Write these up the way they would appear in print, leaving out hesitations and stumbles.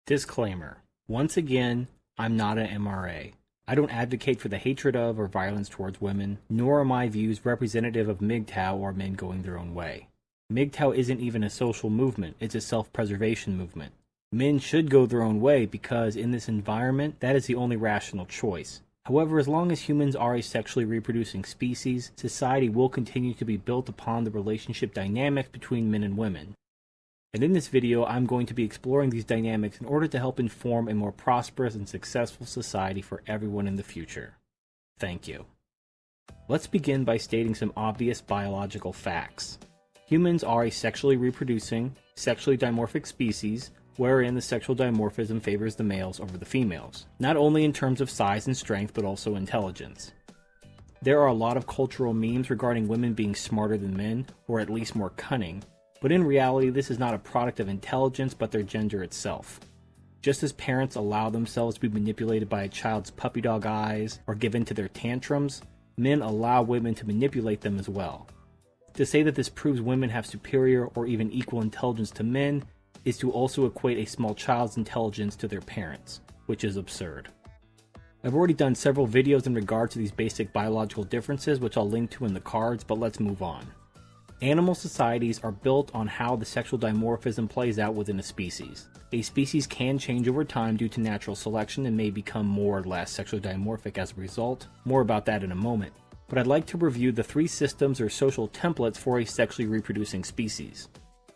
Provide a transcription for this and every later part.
Disclaimer. Once again, I'm not an MRA. I don't advocate for the hatred of or violence towards women, nor are my views representative of MGTOW or men going their own way. MGTOW isn't even a social movement, it's a self-preservation movement. Men should go their own way because in this environment, that is the only rational choice. However, as long as humans are a sexually reproducing species, society will continue to be built upon the relationship dynamic between men and women. And in this video, I'm going to be exploring these dynamics in order to help inform a more prosperous and successful society for everyone in the future. Thank you. Let's begin by stating some obvious biological facts. Humans are a sexually reproducing, sexually dimorphic species, wherein the sexual dimorphism favors the males over the females, not only in terms of size and strength, but also intelligence. There are a lot of cultural memes regarding women being smarter than men, or at least more cunning, but in reality this is not a product of intelligence but their gender itself. Just as parents allow themselves to be manipulated by a child's puppy dog eyes or give in to their tantrums, men allow women to manipulate them as well. To say that this proves women have superior or even equal intelligence to men is to also equate a small child's intelligence to their parents, which is absurd. I've already done several videos in regard to these basic biological differences, which I'll link to in the cards, but let's move on. Animal societies are built on how the sexual dimorphism plays out within a species. A species can change over time due to natural selection and may become more or less sexually dimorphic as a result. More about that in a moment. But I'd like to review the three systems or social templates for a sexually reproducing species.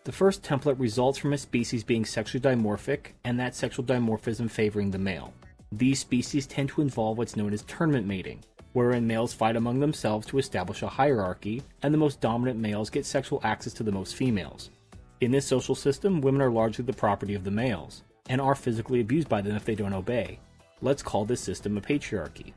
The first template results from a species being sexually dimorphic, and that sexual dimorphism favoring the male. These species tend to involve what's known as tournament mating, wherein males fight among themselves to establish a hierarchy, and the most dominant males get sexual access to the most females. In this social system, women are largely the property of the males, and are physically abused by them if they don't obey. Let's call this system a patriarchy.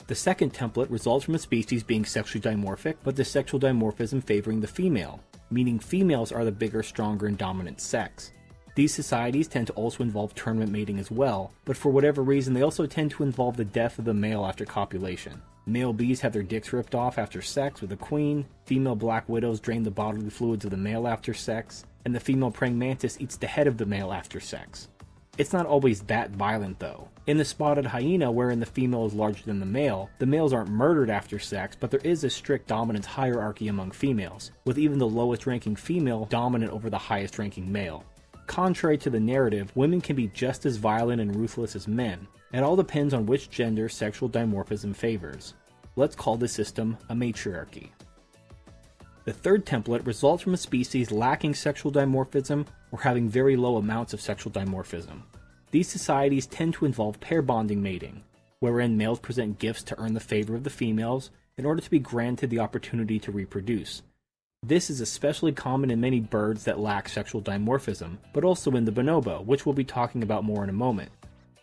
The second template results from a species being sexually dimorphic, but the sexual dimorphism favoring the female, meaning females are the bigger, stronger, and dominant sex. These societies tend to also involve tournament mating as well, but for whatever reason they also tend to involve the death of the male after copulation. Male bees have their dicks ripped off after sex with a queen, female black widows drain the bodily fluids of the male after sex, and the female praying mantis eats the head of the male after sex. It's not always that violent though. In the spotted hyena, wherein the female is larger than the males aren't murdered after sex, but there is a strict dominance hierarchy among females, with even the lowest ranking female dominant over the highest ranking male. Contrary to the narrative, women can be just as violent and ruthless as men. It all depends on which gender sexual dimorphism favors. Let's call this system a matriarchy. The third template results from a species lacking sexual dimorphism or having very low amounts of sexual dimorphism. These societies tend to involve pair bonding mating, wherein males present gifts to earn the favor of the females in order to be granted the opportunity to reproduce. This is especially common in many birds that lack sexual dimorphism, but also in the bonobo, which we'll be talking about more in a moment.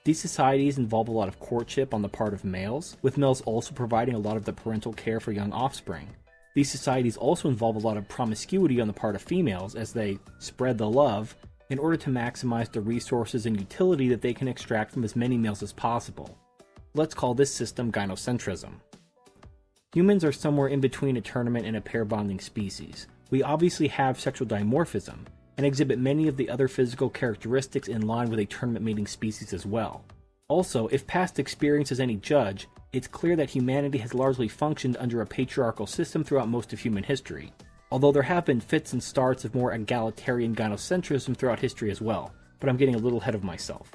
These societies involve a lot of courtship on the part of males, with males also providing a lot of the parental care for young offspring. These societies also involve a lot of promiscuity on the part of females as they spread the love in order to maximize the resources and utility that they can extract from as many males as possible. Let's call this system gynocentrism. Humans are somewhere in between a tournament and a pair bonding species. We obviously have sexual dimorphism, and exhibit many of the other physical characteristics in line with a tournament mating species as well. Also, if past experience is any judge, it's clear that humanity has largely functioned under a patriarchal system throughout most of human history, although there have been fits and starts of more egalitarian gynocentrism throughout history as well, but I'm getting a little ahead of myself.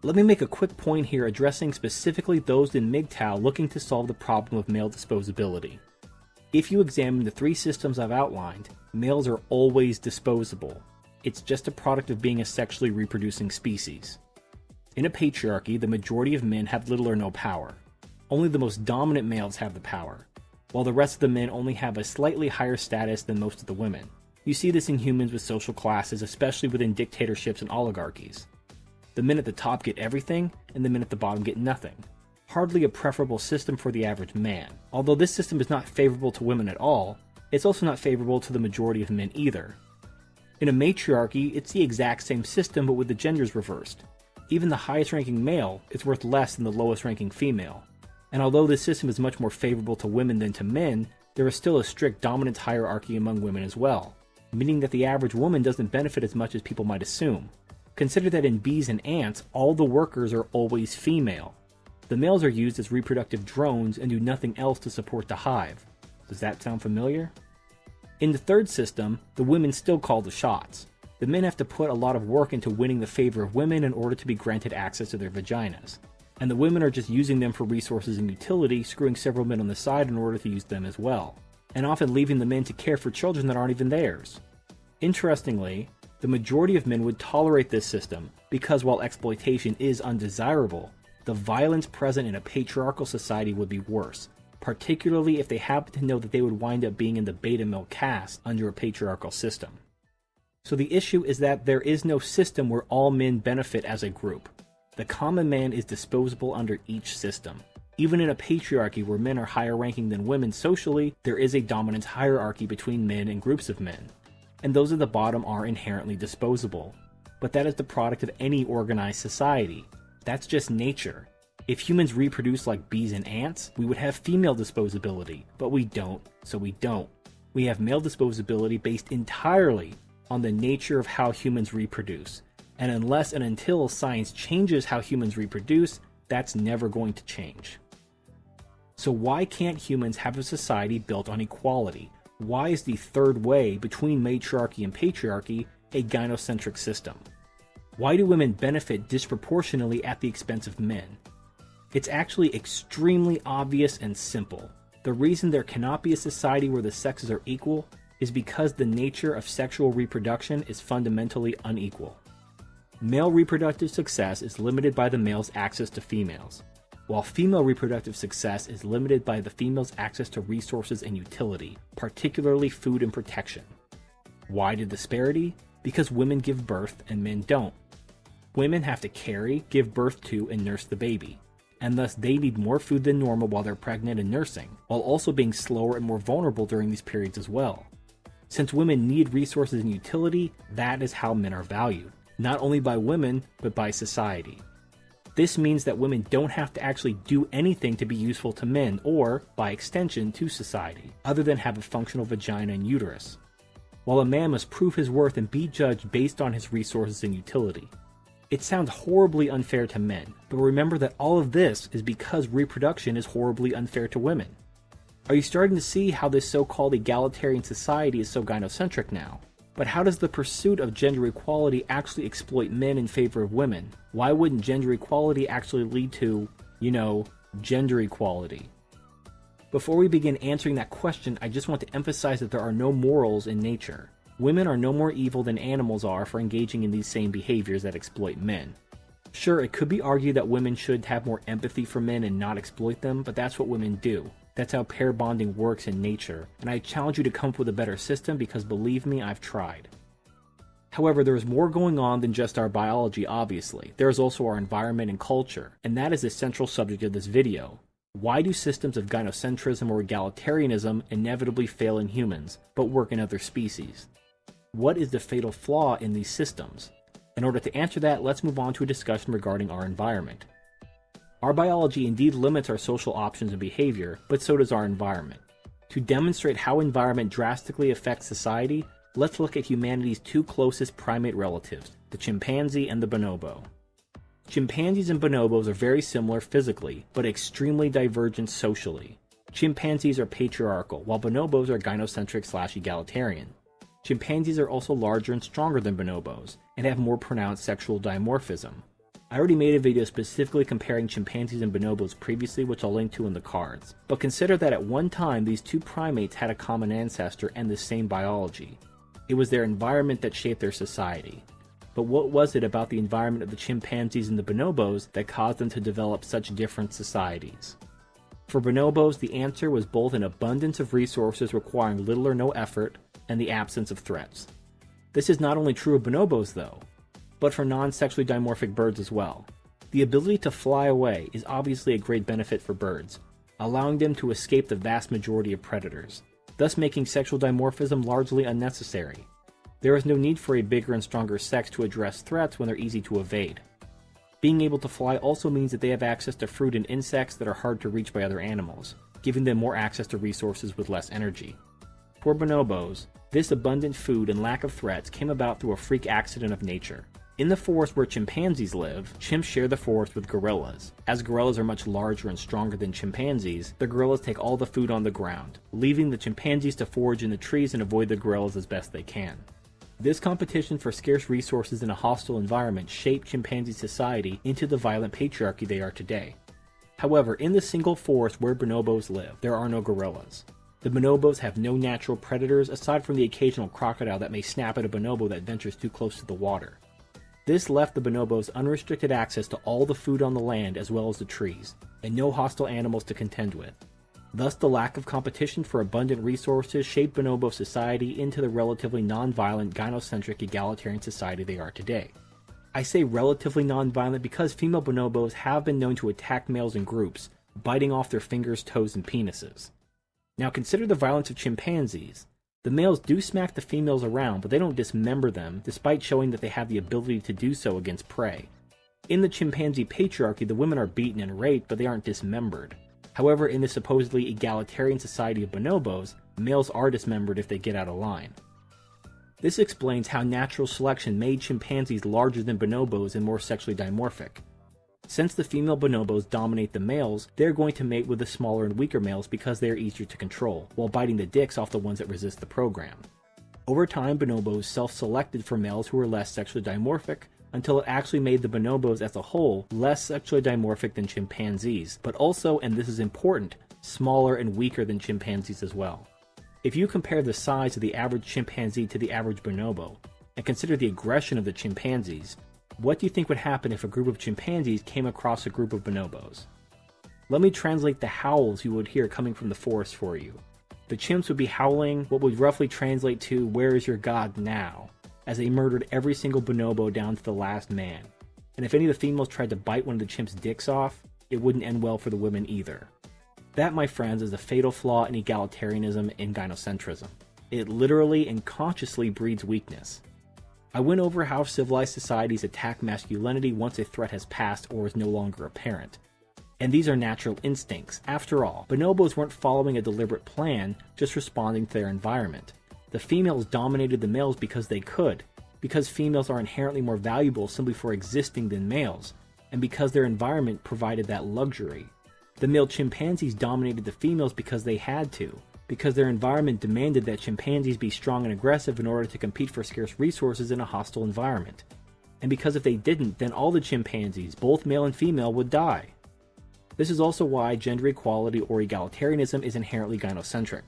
Let me make a quick point here addressing specifically those in MGTOW looking to solve the problem of male disposability. If you examine the three systems I've outlined, males are always disposable. It's just a product of being a sexually reproducing species. In a patriarchy, the majority of men have little or no power. Only the most dominant males have the power, while the rest of the men only have a slightly higher status than most of the women. You see this in humans with social classes, especially within dictatorships and oligarchies. The men at the top get everything, and the men at the bottom get nothing. Hardly a preferable system for the average man. Although this system is not favorable to women at all, it's also not favorable to the majority of men either. In a matriarchy, it's the exact same system but with the genders reversed. Even the highest ranking male is worth less than the lowest ranking female. And although this system is much more favorable to women than to men, there is still a strict dominance hierarchy among women as well, meaning that the average woman doesn't benefit as much as people might assume. Consider that in bees and ants, all the workers are always female. The males are used as reproductive drones and do nothing else to support the hive. Does that sound familiar? In the third system, the women still call the shots. The men have to put a lot of work into winning the favor of women in order to be granted access to their vaginas. And the women are just using them for resources and utility, screwing several men on the side in order to use them as well, and often leaving the men to care for children that aren't even theirs. Interestingly, the majority of men would tolerate this system because while exploitation is undesirable, the violence present in a patriarchal society would be worse, particularly if they happen to know that they would wind up being in the beta male caste under a patriarchal system. So the issue is that there is no system where all men benefit as a group. The common man is disposable under each system. Even in a patriarchy where men are higher ranking than women socially, there is a dominance hierarchy between men and groups of men. And those at the bottom are inherently disposable. But that is the product of any organized society. That's just nature. If humans reproduce like bees and ants, we would have female disposability, but we don't, so we don't. We have male disposability based entirely on the nature of how humans reproduce. And unless and until science changes how humans reproduce, that's never going to change. So why can't humans have a society built on equality? Why is the third way between matriarchy and patriarchy a gynocentric system? Why do women benefit disproportionately at the expense of men? It's actually extremely obvious and simple. The reason there cannot be a society where the sexes are equal is because the nature of sexual reproduction is fundamentally unequal. Male reproductive success is limited by the male's access to females, while female reproductive success is limited by the female's access to resources and utility, particularly food and protection. Why the disparity? Because women give birth and men don't. Women have to carry, give birth to, and nurse the baby, and thus they need more food than normal while they're pregnant and nursing, while also being slower and more vulnerable during these periods as well. Since women need resources and utility, that is how men are valued, not only by women, but by society. This means that women don't have to actually do anything to be useful to men, or, by extension, to society, other than have a functional vagina and uterus, while a man must prove his worth and be judged based on his resources and utility. It sounds horribly unfair to men, but remember that all of this is because reproduction is horribly unfair to women. Are you starting to see how this so-called egalitarian society is so gynocentric now? But how does the pursuit of gender equality actually exploit men in favor of women? Why wouldn't gender equality actually lead to, gender equality? Before we begin answering that question, I just want to emphasize that there are no morals in nature. Women are no more evil than animals are for engaging in these same behaviors that exploit men. Sure, it could be argued that women should have more empathy for men and not exploit them, but that's what women do. That's how pair bonding works in nature, and I challenge you to come up with a better system because believe me, I've tried. However, there is more going on than just our biology, obviously. There is also our environment and culture, and that is the central subject of this video. Why do systems of gynocentrism or egalitarianism inevitably fail in humans, but work in other species? What is the fatal flaw in these systems? In order to answer that, let's move on to a discussion regarding our environment. Our biology indeed limits our social options and behavior, but so does our environment. To demonstrate how environment drastically affects society, let's look at humanity's two closest primate relatives, the chimpanzee and the bonobo. Chimpanzees and bonobos are very similar physically, but extremely divergent socially. Chimpanzees are patriarchal, while bonobos are gynocentric/egalitarian. Chimpanzees are also larger and stronger than bonobos, and have more pronounced sexual dimorphism. I already made a video specifically comparing chimpanzees and bonobos previously, which I'll link to in the cards. But consider that at one time these two primates had a common ancestor and the same biology. It was their environment that shaped their society. But what was it about the environment of the chimpanzees and the bonobos that caused them to develop such different societies? For bonobos, the answer was both an abundance of resources requiring little or no effort, and the absence of threats. This is not only true of bonobos though, but for non-sexually dimorphic birds as well. The ability to fly away is obviously a great benefit for birds, allowing them to escape the vast majority of predators, thus making sexual dimorphism largely unnecessary. There is no need for a bigger and stronger sex to address threats when they're easy to evade. Being able to fly also means that they have access to fruit and insects that are hard to reach by other animals, giving them more access to resources with less energy. For bonobos, this abundant food and lack of threats came about through a freak accident of nature. In the forest where chimpanzees live, chimps share the forest with gorillas. As gorillas are much larger and stronger than chimpanzees, the gorillas take all the food on the ground, leaving the chimpanzees to forage in the trees and avoid the gorillas as best they can. This competition for scarce resources in a hostile environment shaped chimpanzee society into the violent patriarchy they are today. However, in the single forest where bonobos live, there are no gorillas. The bonobos have no natural predators aside from the occasional crocodile that may snap at a bonobo that ventures too close to the water. This left the bonobos unrestricted access to all the food on the land as well as the trees, and no hostile animals to contend with. Thus, the lack of competition for abundant resources shaped bonobo society into the relatively non-violent, gynocentric, egalitarian society they are today. I say relatively non-violent because female bonobos have been known to attack males in groups, biting off their fingers, toes, and penises. Now consider the violence of chimpanzees. The males do smack the females around, but they don't dismember them, despite showing that they have the ability to do so against prey. In the chimpanzee patriarchy, the women are beaten and raped, but they aren't dismembered. However, in the supposedly egalitarian society of bonobos, males are dismembered if they get out of line. This explains how natural selection made chimpanzees larger than bonobos and more sexually dimorphic. Since the female bonobos dominate the males, they're going to mate with the smaller and weaker males because they are easier to control, while biting the dicks off the ones that resist the program. Over time, bonobos self-selected for males who were less sexually dimorphic, until it actually made the bonobos as a whole less sexually dimorphic than chimpanzees, but also, and this is important, smaller and weaker than chimpanzees as well. If you compare the size of the average chimpanzee to the average bonobo, and consider the aggression of the chimpanzees, what do you think would happen if a group of chimpanzees came across a group of bonobos? Let me translate the howls you would hear coming from the forest for you. The chimps would be howling what would roughly translate to "Where is your God now?" as they murdered every single bonobo down to the last man. And if any of the females tried to bite one of the chimps' dicks off, it wouldn't end well for the women either. That, my friends, is a fatal flaw in egalitarianism and gynocentrism. It literally and consciously breeds weakness. I went over how civilized societies attack masculinity once a threat has passed or is no longer apparent. And these are natural instincts. After all, bonobos weren't following a deliberate plan, just responding to their environment. The females dominated the males because they could, because females are inherently more valuable simply for existing than males, and because their environment provided that luxury. The male chimpanzees dominated the females because they had to, because their environment demanded that chimpanzees be strong and aggressive in order to compete for scarce resources in a hostile environment. And because if they didn't, then all the chimpanzees, both male and female, would die. This is also why gender equality or egalitarianism is inherently gynocentric.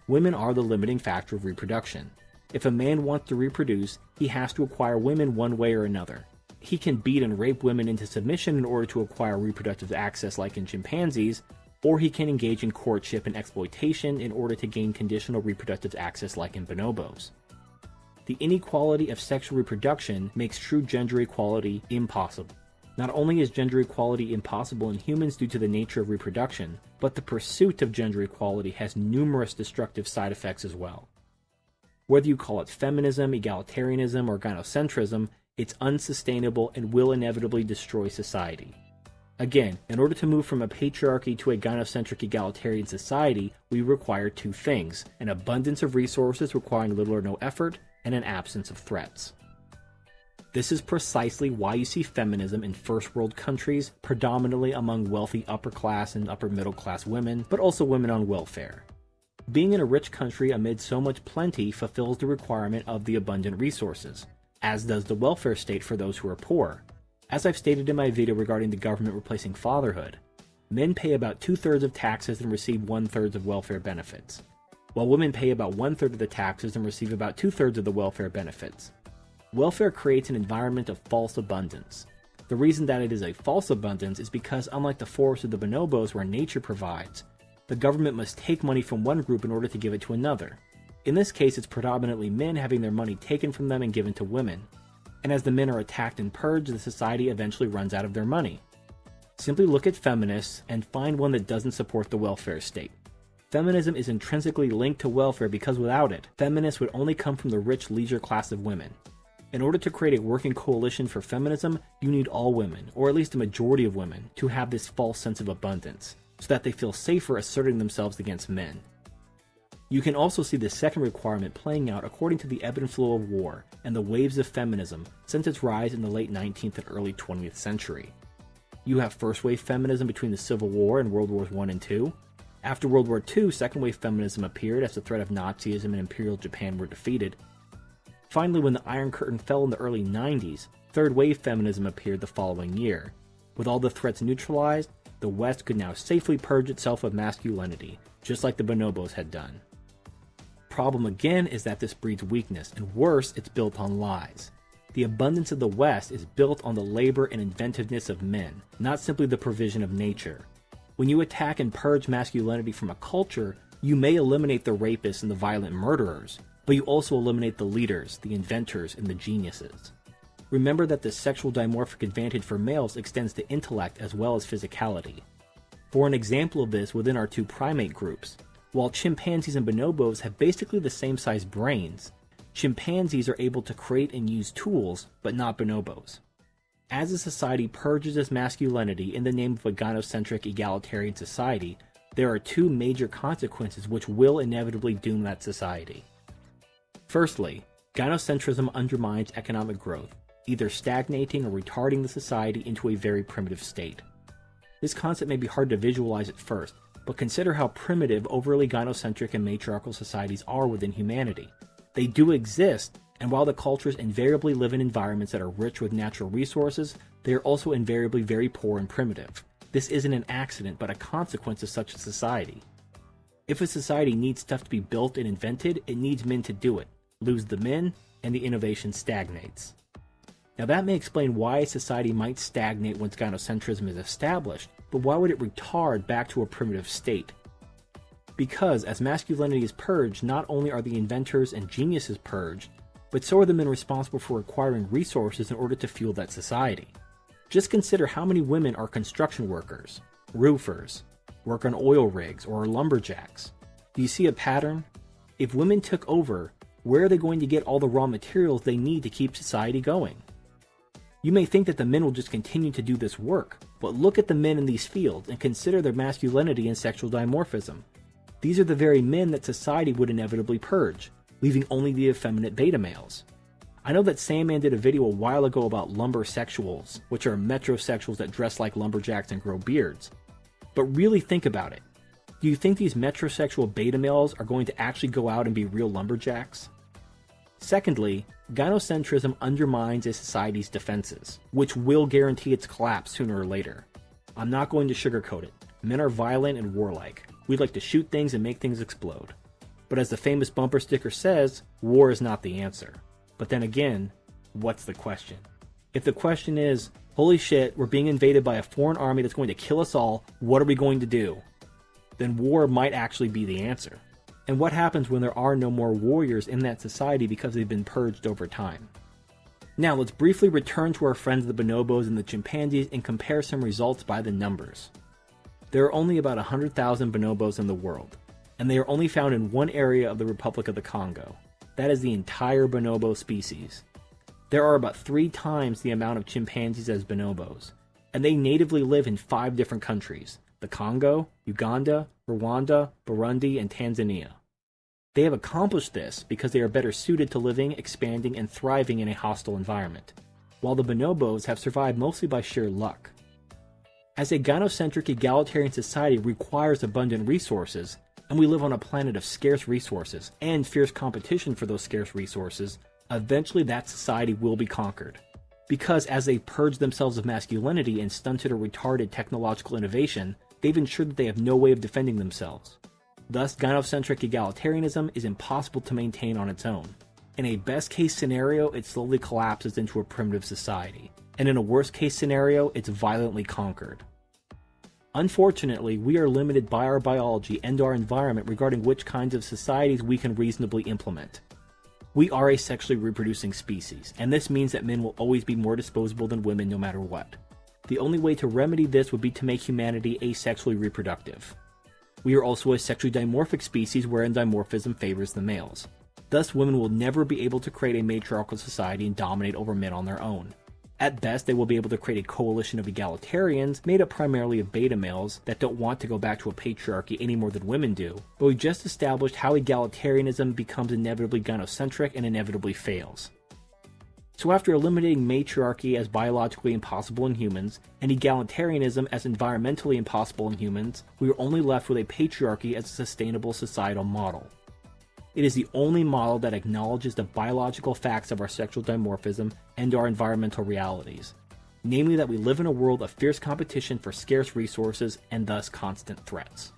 Women are the limiting factor of reproduction. If a man wants to reproduce, he has to acquire women one way or another. He can beat and rape women into submission in order to acquire reproductive access like in chimpanzees, or he can engage in courtship and exploitation in order to gain conditional reproductive access like in bonobos. The inequality of sexual reproduction makes true gender equality impossible. Not only is gender equality impossible in humans due to the nature of reproduction, but the pursuit of gender equality has numerous destructive side effects as well. Whether you call it feminism, egalitarianism, or gynocentrism, it's unsustainable and will inevitably destroy society. Again, in order to move from a patriarchy to a gynocentric egalitarian society, we require two things: an abundance of resources requiring little or no effort, and an absence of threats. This is precisely why you see feminism in first world countries, predominantly among wealthy upper class and upper middle class women, but also women on welfare. Being in a rich country amid so much plenty fulfills the requirement of the abundant resources, as does the welfare state for those who are poor. As I've stated in my video regarding the government replacing fatherhood, men pay about 2/3 of taxes and receive 1/3 of welfare benefits, while women pay about 1/3 of the taxes and receive about 2/3 of the welfare benefits. Welfare creates an environment of false abundance. The reason that it is a false abundance is because, unlike the forest of the bonobos where nature provides, the government must take money from one group in order to give it to another. In this case, it's predominantly men having their money taken from them and given to women. And as the men are attacked and purged, the society eventually runs out of their money. Simply look at feminists and find one that doesn't support the welfare state. Feminism is intrinsically linked to welfare because without it, feminists would only come from the rich leisure class of women. In order to create a working coalition for feminism, you need all women, or at least a majority of women, to have this false sense of abundance, so that they feel safer asserting themselves against men. You can also see the second requirement playing out according to the ebb and flow of war and the waves of feminism since its rise in the late 19th and early 20th century. You have first wave feminism between the Civil War and World Wars I and II. After World War II, second wave feminism appeared as the threat of Nazism and Imperial Japan were defeated. Finally, when the Iron Curtain fell in the early 90s, third wave feminism appeared the following year. With all the threats neutralized, the West could now safely purge itself of masculinity, just like the bonobos had done. Problem again is that this breeds weakness, and worse, it's built on lies. The abundance of the West is built on the labor and inventiveness of men, not simply the provision of nature. When you attack and purge masculinity from a culture, you may eliminate the rapists and the violent murderers, but you also eliminate the leaders, the inventors, and the geniuses. Remember that the sexual dimorphic advantage for males extends to intellect as well as physicality. For an example of this within our two primate groups, while chimpanzees and bonobos have basically the same size brains, chimpanzees are able to create and use tools, but not bonobos. As a society purges its masculinity in the name of a gynocentric egalitarian society, there are two major consequences which will inevitably doom that society. Firstly, gynocentrism undermines economic growth, either stagnating or retarding the society into a very primitive state. This concept may be hard to visualize at first, but consider how primitive overly gynocentric and matriarchal societies are within humanity. They do exist, and while the cultures invariably live in environments that are rich with natural resources, they are also invariably very poor and primitive. This isn't an accident, but a consequence of such a society. If a society needs stuff to be built and invented, it needs men to do it. Lose the men, and the innovation stagnates. Now that may explain why a society might stagnate once gynocentrism is established, but why would it retard back to a primitive state? Because as masculinity is purged, not only are the inventors and geniuses purged, but so are the men responsible for acquiring resources in order to fuel that society. Just consider how many women are construction workers, roofers, work on oil rigs, or are lumberjacks. Do you see a pattern? If women took over, where are they going to get all the raw materials they need to keep society going? You may think that the men will just continue to do this work, but look at the men in these fields and consider their masculinity and sexual dimorphism. These are the very men that society would inevitably purge, leaving only the effeminate beta males. I know that Sandman did a video a while ago about lumbersexuals, which are metrosexuals that dress like lumberjacks and grow beards. But really think about it. Do you think these metrosexual beta males are going to actually go out and be real lumberjacks? Secondly, gynocentrism undermines a society's defenses, which will guarantee its collapse sooner or later. I'm not going to sugarcoat it. Men are violent and warlike. We'd like to shoot things and make things explode. But as the famous bumper sticker says, war is not the answer. But then again, what's the question? If the question is, holy shit, we're being invaded by a foreign army that's going to kill us all, what are we going to do? Then war might actually be the answer. And what happens when there are no more warriors in that society because they've been purged over time? Now let's briefly return to our friends the bonobos and the chimpanzees and compare some results by the numbers. There are only about 100,000 bonobos in the world, and they are only found in one area of the Republic of the Congo. That is the entire bonobo species. There are about 3 times the amount of chimpanzees as bonobos, and they natively live in 5 different countries: the Congo, Uganda, Rwanda, Burundi, and Tanzania. They have accomplished this because they are better suited to living, expanding, and thriving in a hostile environment, while the bonobos have survived mostly by sheer luck. As a gynocentric egalitarian society requires abundant resources, and we live on a planet of scarce resources and fierce competition for those scarce resources, eventually that society will be conquered. Because as they purge themselves of masculinity and stunted or retarded technological innovation, they've ensured that they have no way of defending themselves. Thus, gynocentric egalitarianism is impossible to maintain on its own. In a best-case scenario, it slowly collapses into a primitive society, and in a worst-case scenario, it's violently conquered. Unfortunately, we are limited by our biology and our environment regarding which kinds of societies we can reasonably implement. We are a sexually reproducing species, and this means that men will always be more disposable than women no matter what. The only way to remedy this would be to make humanity asexually reproductive. We are also a sexually dimorphic species wherein dimorphism favors the males. Thus, women will never be able to create a matriarchal society and dominate over men on their own. At best, they will be able to create a coalition of egalitarians made up primarily of beta males that don't want to go back to a patriarchy any more than women do, but we've just established how egalitarianism becomes inevitably gynocentric and inevitably fails. So after eliminating matriarchy as biologically impossible in humans, and egalitarianism as environmentally impossible in humans, we are only left with a patriarchy as a sustainable societal model. It is the only model that acknowledges the biological facts of our sexual dimorphism and our environmental realities, namely that we live in a world of fierce competition for scarce resources and thus constant threats.